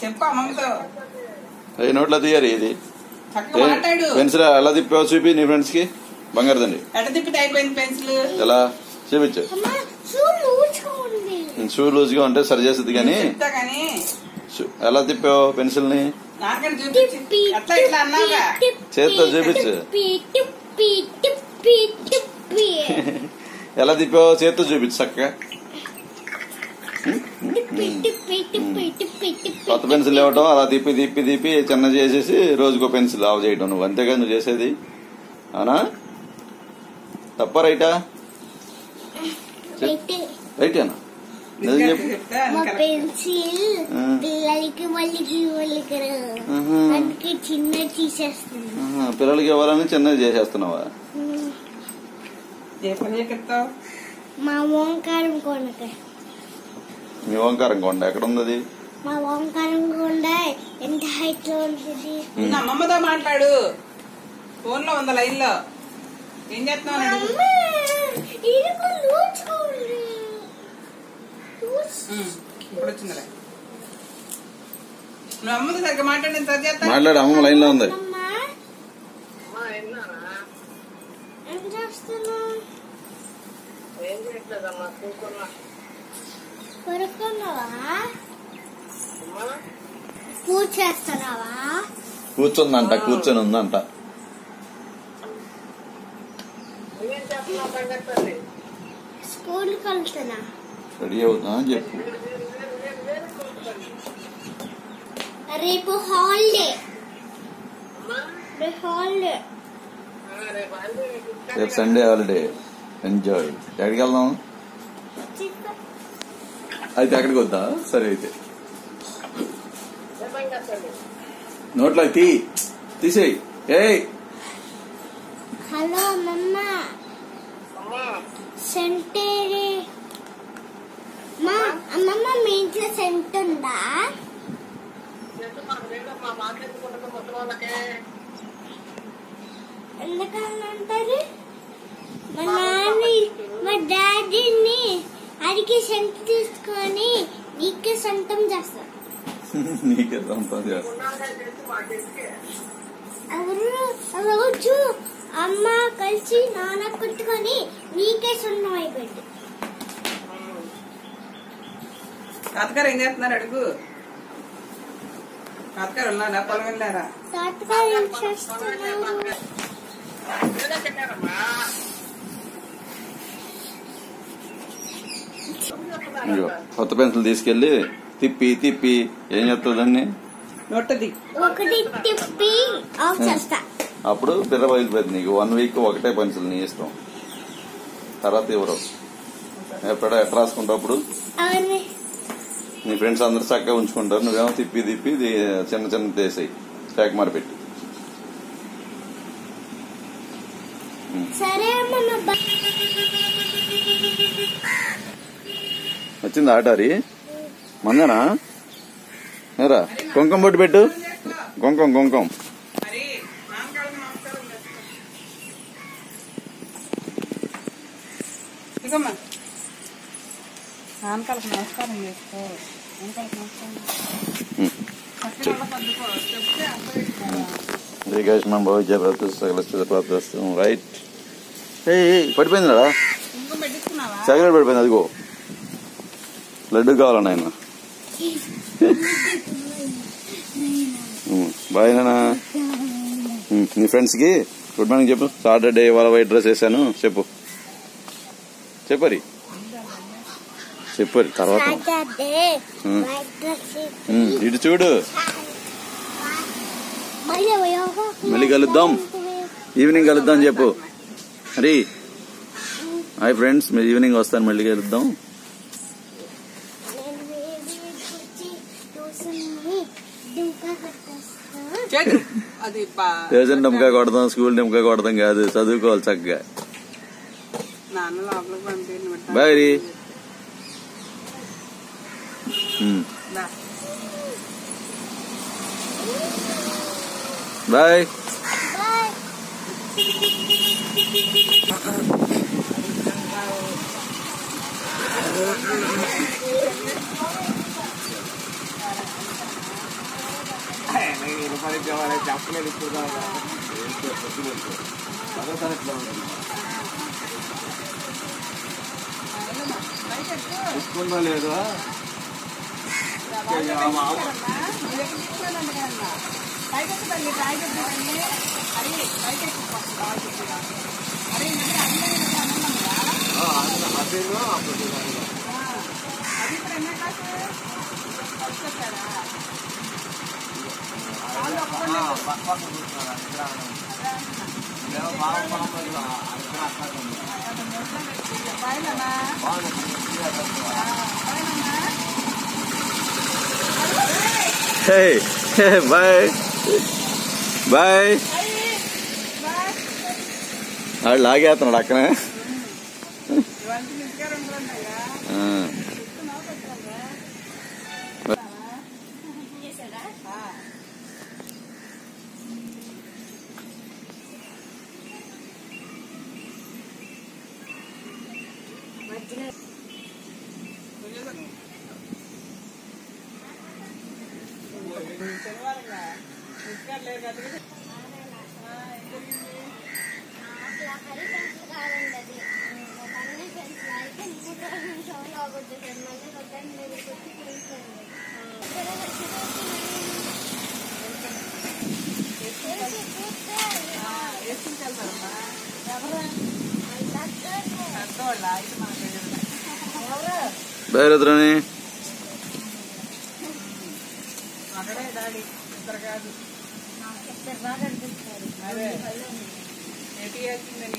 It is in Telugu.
చెప్పు అమ్మతో. నోట్లో తీయాలి ఇది. పెన్సిల్ ఎలా తిప్పావు చూపి నీ ఫ్రెండ్స్ కి. బంగారు తండ్రి ఎట్లా తిప్పితే అయిపోయింది పెన్సిల్. ఎలా చూపించు. షూ లూజ్ గా ఉంటే సరి చేస్తుంది కానీ ఎలా తిప్పావు పెన్సిల్ ని చేత్తో చూపించు. ఎలా తిప్పావు చేత్తో చూపించు చక్కగా. కొత్త పెన్సిల్ ఇవ్వటం అలా తిప్పి తిప్పి తిప్పి చిన్న చేసేసి రోజుకో పెన్సిల్ ఆఫ్ చేయటం. నువ్వు అంతేగా నువ్వు చేసేది. అవునా తప్ప రైటా? రైటేనా? పిల్లలకి ఇవ్వాలని చిన్నది చేసేస్తున్నావా? మా ఓంకారం కొండ. మీ ఓంకారం కొండ ఎక్కడ ఉంది? మా ఓంకారం కొండ ఎంత హైట్ లో ఉంటుంది? అమ్మమ్మతో మాట్లాడు. ఫోన్ లో ఉంది లైన్ లో. ఏం చేస్తున్నావు? ఇప్పుడు వచ్చిందిరా. నువ్వు అమ్మతో సరిగ్గా మాట్లాడు. అమ్మ లైన్ లో ఉంది. కూర్చుందంట. కూర్చొని ఉందంట. స్కూల్ కలుతున్నా. రెడీ అవుతా అని చెప్పు. రేపు హాలిడే. రేపు సండే హాలిడే. ఎంజాయ్. ఎక్కడికి వెళ్దాం అయితే? ఎక్కడికి వద్దా? సరే అయితే నోట్లో తీసేయి. ఏయ్ హలో మమ్మ. సెంటేరి అమ్మమ్మ మీ ఇంట్లో సెంట్ ఉందా? ఎందుకంటారు? మా డాడీని అడిగి సెంట్ తీసుకొని నీకే సొంతం చేస్తా. నీకే సొంతం చేస్తా. రోజు అమ్మ కలిసి నాన్న కొట్టుకొని నీకే సొంతం అయిపోయింది. తాతగారు ఏం చేస్తున్నారు అడుగు. తాతగారు ఉన్నారా? పొలం వెళ్ళారా? తాతగారు ఏం చేస్తున్నారు? కొత్త పెన్సిల్ తీసుకెళ్లి తిప్పి తిప్పి ఏం చెప్తుందండి? ఒకటి తిప్పి ఆఫ్ చేస్తా. అప్పుడు బిర్ర బయలుపోయింది నీకు. 1 వీక్ ఒకటే పెన్సిల్ నీ ఇష్టం. తర్వాత ఎవరు ఎప్పుడో ఎట్లా రాసుకుంటావు? అప్పుడు నీ ఫ్రెండ్స్ అందరు చక్కగా ఉంచుకుంటారు. నువ్వేమో తిప్పి తిప్పి చిన్న చిన్న తీసేయి. స్టాక్ మారి పెట్టి. వచ్చింది ఆటారి మందనా? ఏరా కుంకం బొట్టు పెట్టు. కుంకం నమస్కారం చేసుకో. రైట్. పడిపోయింది రా. చాక్లెట్ పడిపోయింది. అదిగో లడ్డు కావాలన్నా ఆయన. బాయ్ నాన్న. నీ ఫ్రెండ్స్ కి గుడ్ మార్నింగ్ చెప్పు. సాటర్డే ఇవాళ వైట్ డ్రెస్ వేసాను చెప్పు. చెప్పరి తర్వాత ఇటు చూడు. మళ్ళీ కలుద్దాం. ఈవినింగ్ కలుద్దాం చెప్పు. మరి హాయ్ ఫ్రెండ్స్, మీరు ఈవినింగ్ వస్తాను. మళ్ళీ కలుద్దాం. ట్యూషన్ నిమ్మకాయ కొడతాం, స్కూల్ నిమ్మకాయ కొడతాం కాదు. చదువుకోవాలి చక్కగా. బాయ్. బాయ్. చెప్పలేదు ఇప్పుడు తీసుకుందా లేదు బాయ్ బాయ్ ఆడు లాగేస్తున్నాడు అక్కనే బాయ్ రుద్రాణి అక్కడే డాడీ ఇద్దరు కాదు బాగా అనిపిస్తారు. అదే ఎటు వేసిందని